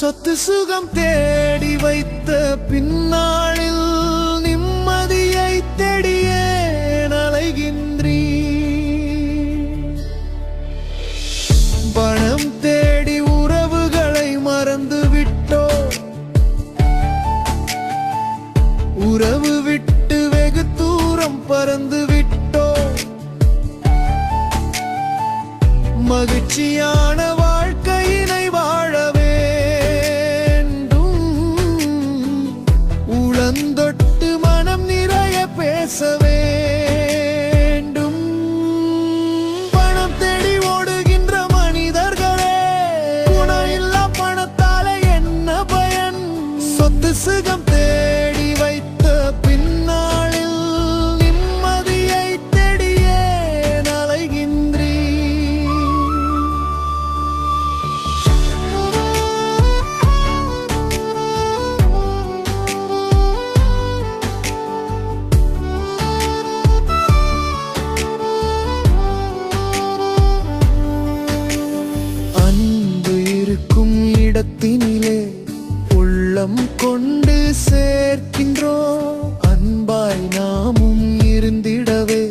சொத்து சுகம் தேடி வைத்த பின்னாளில் நிம்மதியை தேடியே அலைகின்றீ. பணம் தேடி உறவுகளை மறந்து விட்டோ, உறவு விட்டு வெகு தூரம் பறந்து விட்டோ. மகிழ்ச்சியான வாழ்க்கையினை வாழ வேண்டும், உளந்தொட்டு மனம் நிறைய பேச வேண்டும். பணம் தேடி ஓடுகின்ற மனிதர்களே, குணம் இல்லா பணத்தாலே என்ன பயன்? சொத்து சுகம் தேடி வைத்த பின்னாளில் நிம்மதியை தேடியே அலைகின்றீ. அன்பு இருக்கும் இடத்தினிலே உள்ளம் கொண்டு சேர்க்கின்றோம். அன்பாய் நாமும் இருந்திடவே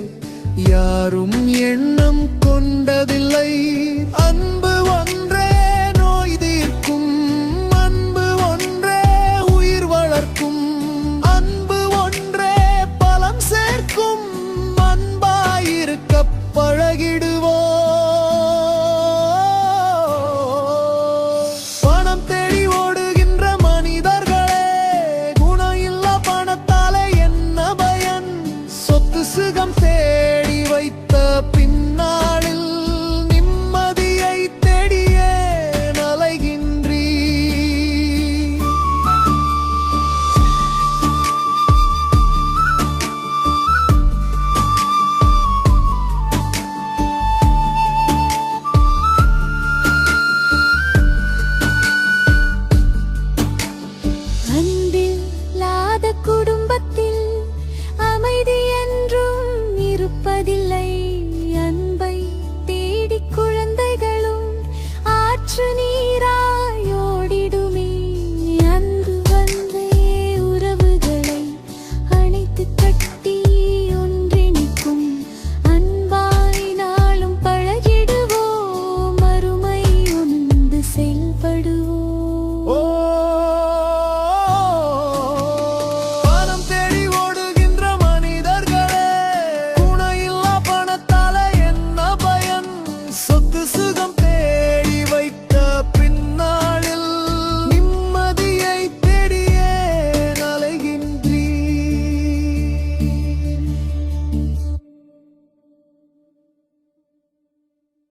யாரும் எண்ணம் கொண்டதில்லை.